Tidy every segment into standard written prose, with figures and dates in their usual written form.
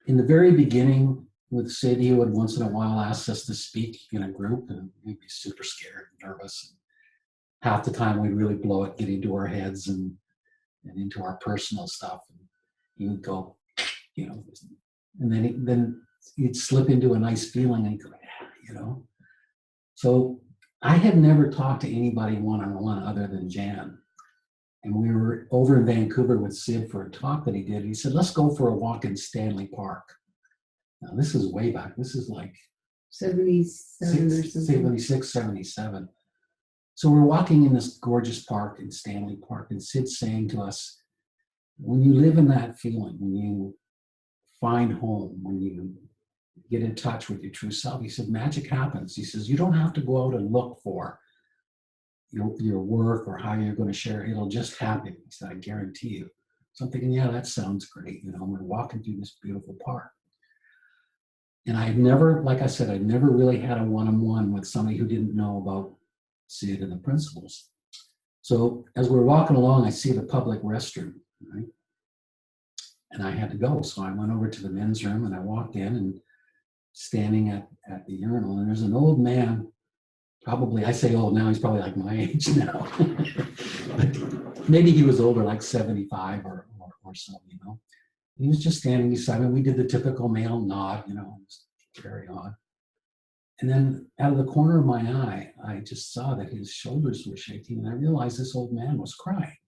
in the very beginning with Sid, he would once in a while ask us to speak in a group, and we'd be super scared and nervous. And half the time we'd really blow it, get into our heads and into our personal stuff. And he would go, you know, and then he'd slip into a nice feeling and he'd go, yeah, you know. So I had never talked to anybody one-on-one other than Jan. And we were over in Vancouver with Sid for a talk that he did. He said, let's go for a walk in Stanley Park. Now, this is way back. This is like 77 or something. 76, 77. So we're walking in this gorgeous park in Stanley Park, and Sid's saying to us, when you live in that feeling, when you find home, when you get in touch with your true self, he said, magic happens. He says, you don't have to go out and look for your work or how you're going to share it. It'll just happen. He said, I guarantee you. So I'm thinking, yeah, that sounds great. You know, we're walking through this beautiful park. And I'd never, like I said, I'd never really had a one-on-one with somebody who didn't know about Sid and the principles. So as we're walking along, I see the public restroom, right? And I had to go. So I went over to the men's room and I walked in and standing at the urinal. And there's an old man, probably, I say old now, he's probably like my age now. But maybe he was older, like 75 or so, you know. He was just standing beside me. We did the typical male nod, you know, just carry on. And then out of the corner of my eye, I just saw that his shoulders were shaking, and I realized this old man was crying.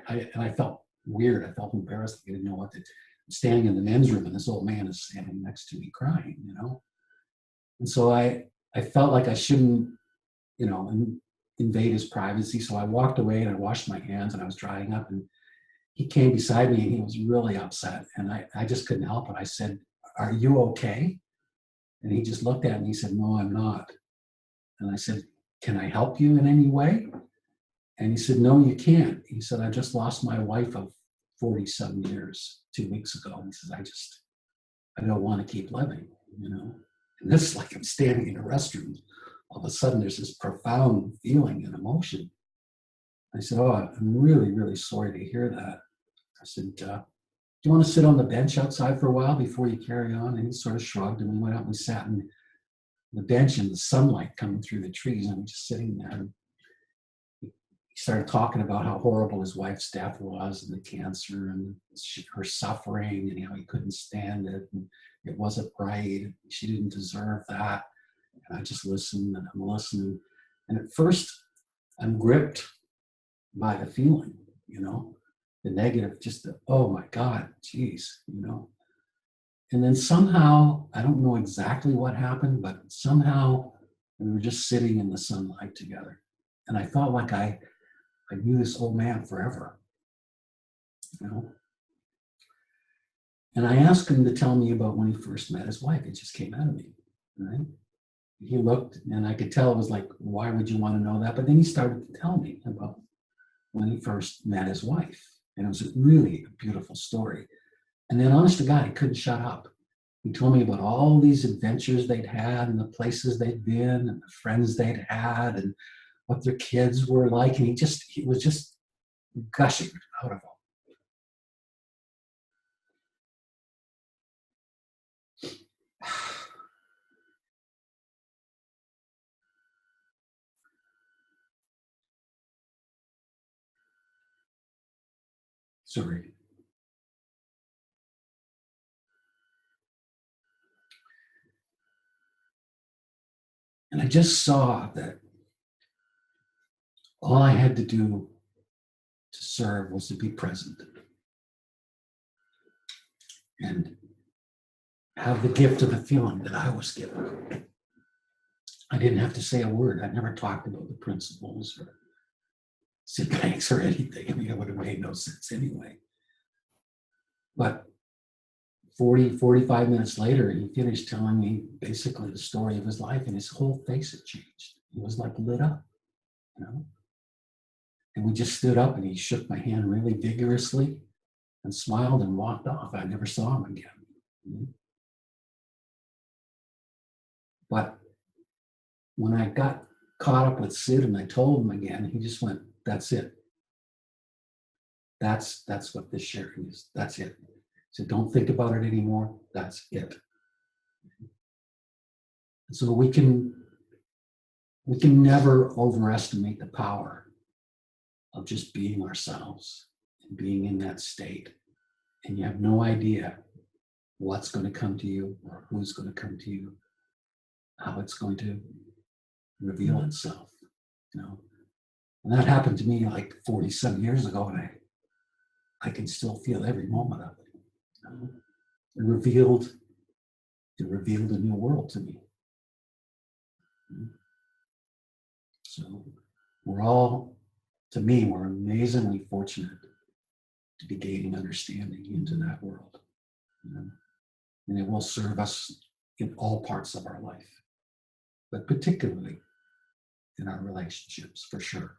And I felt weird. I felt embarrassed. I didn't know what to do. I'm standing in the men's room, and this old man is standing next to me crying, you know. And so I felt like I shouldn't, you know, invade his privacy. So I walked away and I washed my hands and I was drying up, and he came beside me and he was really upset. And I just couldn't help it. I said, are you okay? And he just looked at me. He said, no, I'm not. And I said, can I help you in any way? And he said, no, you can't. He said, I just lost my wife of 47 years 2 weeks ago. And he says, I don't want to keep living, you know. And this is like I'm standing in a restroom. All of a sudden, there's this profound feeling and emotion. I said, oh, I'm really, really sorry to hear that. I said, do you want to sit on the bench outside for a while before you carry on? And he sort of shrugged, and we went out and we sat on the bench in the sunlight coming through the trees, and I'm just sitting there. And he started talking about how horrible his wife's death was, and the cancer, and her suffering, and how he couldn't stand it, and it wasn't right. She didn't deserve that. And I just listened, and I'm listening. And at first, I'm gripped by the feeling, you know, the negative, just the, oh my God, geez, you know. And then somehow, I don't know exactly what happened, but somehow we were just sitting in the sunlight together. And I felt like I knew this old man forever, you know. And I asked him to tell me about when he first met his wife. It just came out of me, right? He looked, and I could tell it was like, why would you want to know that? But then he started to tell me about when he first met his wife. And it was really a beautiful story. And then honest to God, he couldn't shut up. He told me about all these adventures they'd had and the places they'd been and the friends they'd had and what their kids were like. And he was just gushing out of him. Sorry. And I just saw that all I had to do to serve was to be present and have the gift of the feeling that I was given. I didn't have to say a word. I never talked about the principles or Sid Banks or anything. I mean, it would have made no sense anyway. But 45 minutes later, he finished telling me basically the story of his life, and his whole face had changed. He was like lit up, you know? And we just stood up, and he shook my hand really vigorously and smiled and walked off. I never saw him again. You know? But when I got caught up with Sid and I told him again, he just went, that's it. That's what this sharing is. That's it. So don't think about it anymore. That's it. So we can never overestimate the power of just being ourselves and being in that state. And you have no idea what's going to come to you or who's going to come to you, how it's going to reveal itself, you know. And that happened to me like 47 years ago, and I can still feel every moment of it. You know? It revealed a new world to me. So to me, we're amazingly fortunate to be gaining understanding into that world. You know? And it will serve us in all parts of our life, but particularly in our relationships, for sure.